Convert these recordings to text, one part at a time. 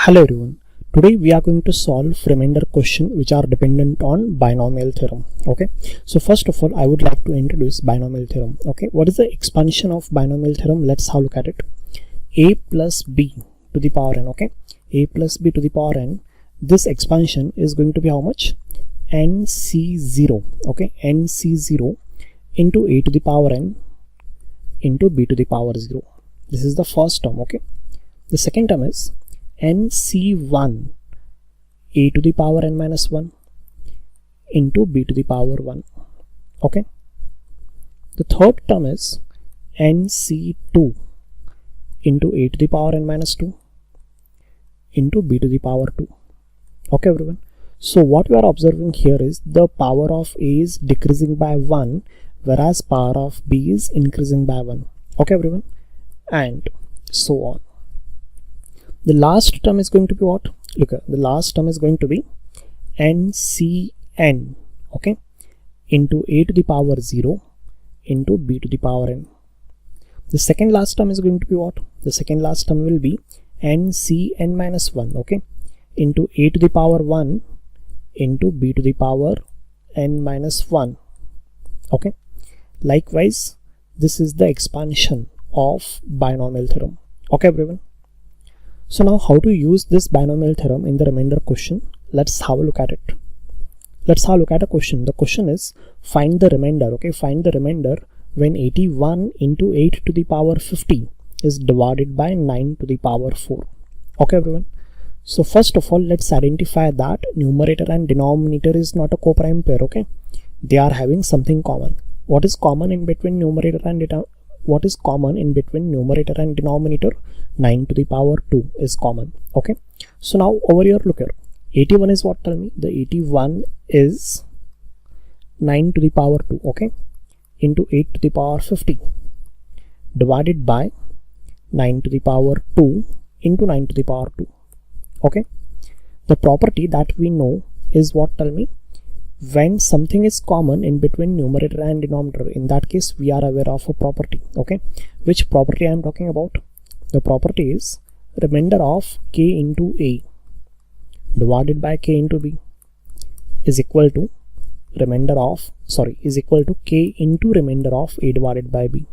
Hello everyone. Today we are going to solve remainder question which are dependent on binomial theorem. Okay. So first of all, I would like to introduce binomial theorem. Okay. What is the expansion of binomial theorem? Let's have a look at it. A plus B to the power n. Okay. A plus B to the power n. This expansion is going to be how much? NC0. Okay. NC0 into A to the power n into B to the power 0. This is the first term. Okay. The second term is NC1 A to the power n minus 1 into B to the power 1. Okay. The third term is NC2 into A to the power n minus 2 into B to the power 2. Okay everyone. So what we are observing here is the power of A is decreasing by 1 whereas power of B is increasing by 1. Okay everyone. And so on. The last term is going to be what? Look, the last term is going to be NCN, okay, into A to the power 0 into B to the power n. The second last term is going to be what? The second last term will be NCN minus 1, okay, into A to the power 1 into B to the power n minus 1, okay. Likewise, this is the expansion of binomial theorem, okay everyone. So now how to use this binomial theorem in the remainder question? Let's have a look at it. Let's have a look at a question. The question is find the remainder. Okay, find the remainder when 81 into 8 to the power 50 is divided by 9 to the power 4. Okay everyone. So first of all, let's identify that numerator and denominator is not a co-prime pair. Okay, they are having something common. What is common in between numerator and denominator? 9 to the power 2 is common. Okay. So now over here, look here. 81 is what? Tell me. The 81 is 9 to the power 2. Okay. Into 8 to the power 50 divided by 9 to the power 2 into 9 to the power 2. Okay. The property that we know is what? Tell me. When something is common in between numerator and denominator, in that case we are aware of a property. Okay. Which property I am talking about? The property is remainder of k into a divided by k into b is equal to k into remainder of a divided by b.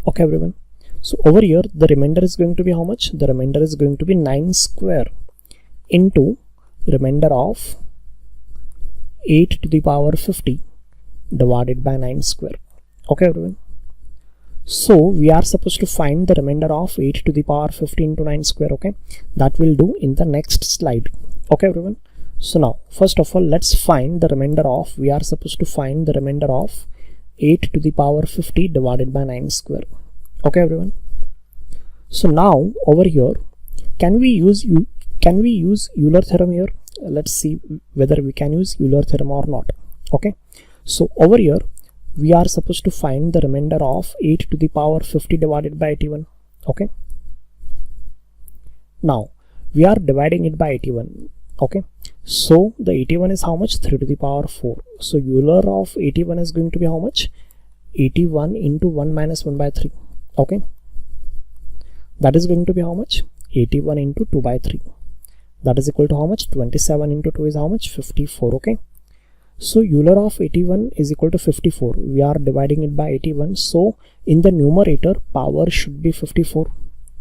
Okay everyone. So over here the remainder is going to be how much? The remainder is going to be 9 square into remainder of 8 to the power 50 divided by 9 square. Okay everyone. So we are supposed to find the remainder of 8 to the power 50 into 9 square. Okay, that will do in the next slide. Okay everyone. So now first of all, let's find the remainder of, we are supposed to find the remainder of 8 to the power 50 divided by 9 square. Okay everyone. So now over here, can we use Euler theorem here? Let's see whether we can use Euler theorem or not. Okay, so over here we are supposed to find the remainder of 8 to the power 50 divided by 81. Okay, now we are dividing it by 81. Okay, so the 81 is how much? 3 to the power 4. So Euler of 81 is going to be how much? 81 into 1 minus 1 by 3. Okay, that is going to be how much? 81 into 2 by 3. That is equal to how much? 27 into 2 is how much? 54. Okay, so Euler of 81 is equal to 54. We are dividing it by 81. So in the numerator, power should be 54.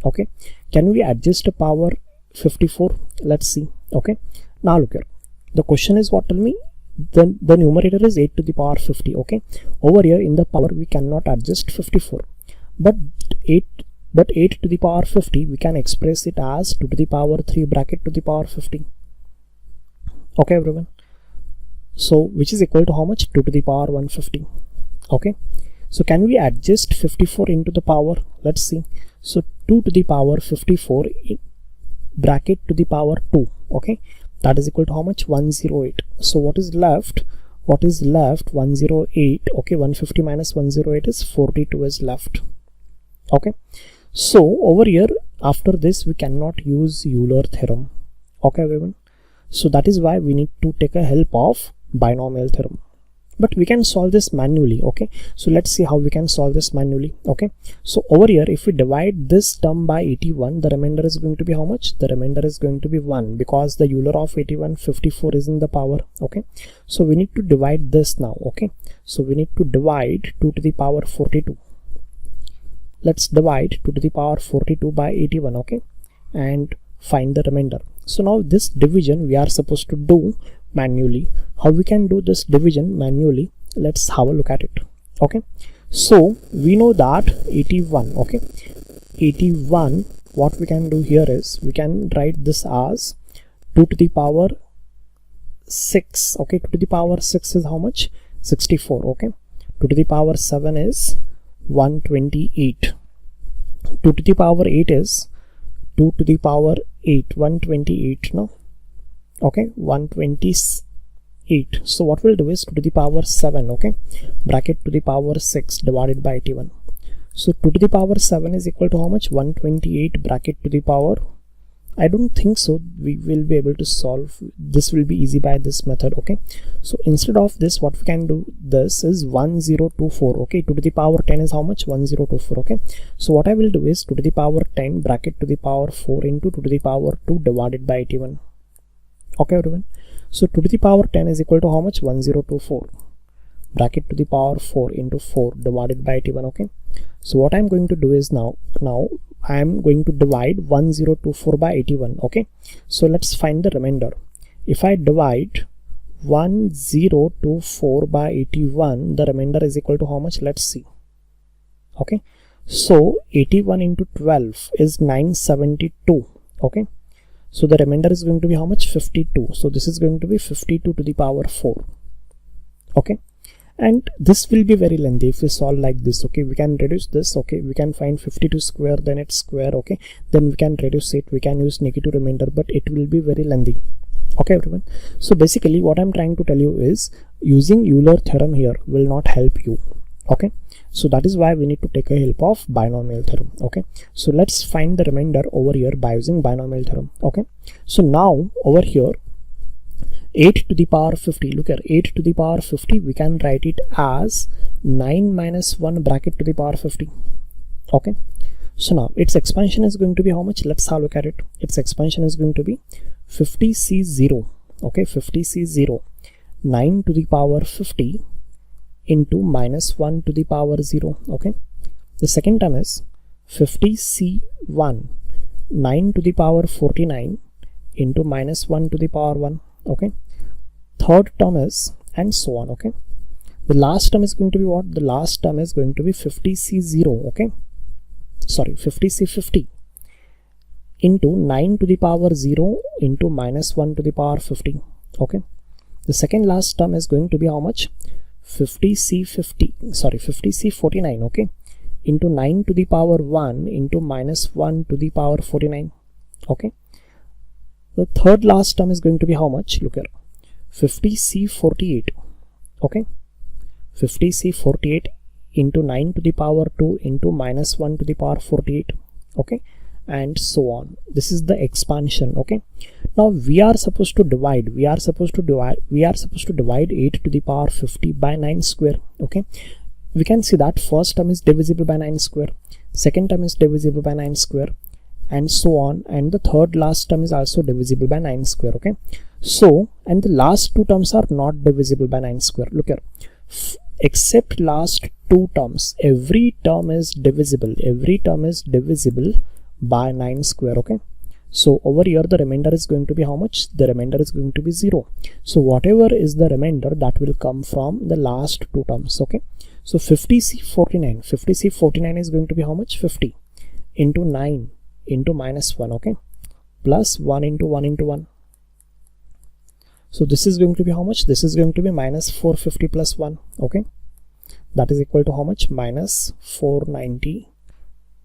Okay, can we adjust the power 54? Let's see. Okay, now look here. The question is what? Tell me. The numerator is 8 to the power 50. Okay, over here in the power we cannot adjust 54, but 8 to the power 50 we can express it as 2 to the power 3 bracket to the power 50. Okay everyone. So which is equal to how much? 2 to the power 150. Okay, so can we adjust 54 into the power? Let's see. So 2 to the power 54 bracket to the power 2. Okay, that is equal to how much? 108. So what is left? 108. Okay, 150 minus 108 is 42 is left. Okay, so over here after this we cannot use Euler theorem. Okay everyone. So that is why we need to take a help of binomial theorem. but we can solve this manually. Okay, so let's see how we can solve this manually. Okay, so over here, if we divide this term by 81, the remainder is going to be how much? The remainder is going to be 1, because the Euler of 81, 54 is in the power. Okay, so we need to divide this now. Okay, so we need to divide 2 to the power 42. Let's divide 2 to the power 42 by 81. Okay, and find the remainder. So now this division we are supposed to do manually. How we can do this division manually? Let's have a look at it. Okay, so we know that 81. Okay, 81, what we can do here is we can write this as 2 to the power 6. Okay, 2 to the power 6 is how much? 64. Okay, 2 to the power 7 is 128. 2 to the power 8 is 2 to the power 8, 128. No, okay, 128. So what we'll do is 2 to the power 7, okay, bracket to the power 6 divided by 81. So 2 to the power 7 is equal to how much? 128 bracket to the power. I don't think so we will be able to solve this. Will be easy by this method. Okay, so instead of this, what we can do this is 1024. Okay, 2 to the power 10 is how much? 1024. Okay, so what I will do is 2 to the power 10 bracket to the power 4 into 2 to the power 2 divided by 81. Okay everyone, so 2 to the power 10 is equal to how much? 1024 bracket to the power 4 into 4 divided by 81. Okay, so what I'm going to do is now I am going to divide 1024 by 81. Okay, so let's find the remainder. If I divide 1024 by 81, the remainder is equal to how much? Let's see. Okay, so 81 into 12 is 972. Okay, so the remainder is going to be how much? 52. So this is going to be 52 to the power 4. Okay, and this will be very lengthy if we solve like this. Okay, we can reduce this. Okay, we can find 52 square, then it's square. Okay, then we can reduce it, we can use negative remainder, but it will be very lengthy. Okay everyone, so basically what I'm trying to tell you is using Euler theorem here will not help you. Okay, so that is why we need to take a help of binomial theorem. Okay, so let's find the remainder over here by using binomial theorem. Okay, so now over here 8 to the power 50, look here, 8 to the power 50, we can write it as 9 minus 1 bracket to the power 50. Okay, so now its expansion is going to be how much? Let's have a look at it. Its expansion is going to be 50c0. Okay, 50c0, 9 to the power 50 into minus 1 to the power 0. Okay, the second term is 50c1, 9 to the power 49 into minus 1 to the power 1. Okay, third term is, and so on. Okay, the last term is going to be what? The last term is going to be 50c0. Okay, sorry, 50c50 into 9 to the power 0 into minus 1 to the power 50. Okay, the second last term is going to be how much? 50c49. Okay, into 9 to the power 1 into minus 1 to the power 49. Okay, the third last term is going to be how much? Look here, 50c48. Okay, 50c48 into 9 to the power 2 into minus 1 to the power 48. Okay, and so on. This is the expansion. Okay, now we are supposed to divide 8 to the power 50 by 9 square. Okay, we can see that first term is divisible by 9 square, second term is divisible by 9 square, and so on, and the third last term is also divisible by 9 square. Okay, so and the last two terms are not divisible by 9 square. Look here, except last two terms, every term is divisible by 9 square. Okay, so over here the remainder is going to be how much? The remainder is going to be 0. So whatever is the remainder, that will come from the last two terms. Okay, so 50c49 is going to be how much? 50 into 9 into minus 1. Okay, plus 1 into 1 into 1. So this is going to be how much? This is going to be minus 450 plus 1. Okay, that is equal to how much? Minus 490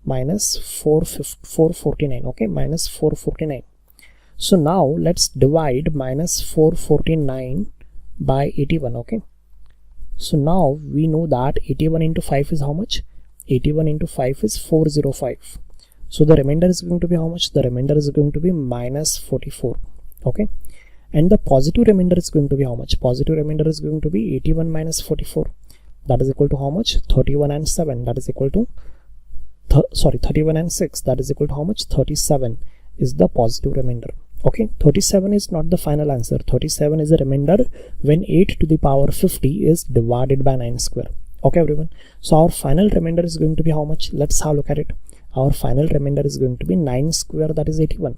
minus 449. Okay, minus 449. So now let's divide minus 449 by 81. Okay, so now we know that 81 into 5 is how much? 81 into 5 is 405. So the remainder is going to be how much? The remainder is going to be minus 44. Okay, and the positive remainder is going to be how much? Positive remainder is going to be 81 minus 44. That is equal to how much? 31 and 7. That is equal to 31 and 6. That is equal to how much? 37 is the positive remainder. Okay, 37 is not the final answer. 37 is a remainder when 8 to the power 50 is divided by 9 square. Okay everyone, so our final remainder is going to be how much? Let's have a look at it. Our final remainder is going to be 9 square, that is 81,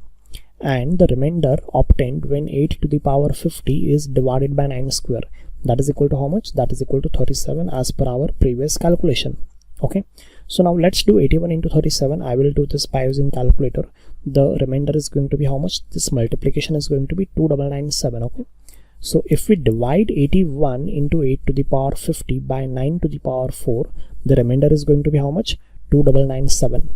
and the remainder obtained when 8 to the power 50 is divided by 9 square, that is equal to how much? That is equal to 37 as per our previous calculation. Okay, so now let's do 81 into 37. I will do this by using calculator. The remainder is going to be how much? This multiplication is going to be 2997. Okay, so if we divide 81 into 8 to the power 50 by 9 to the power 4, the remainder is going to be how much? 2997.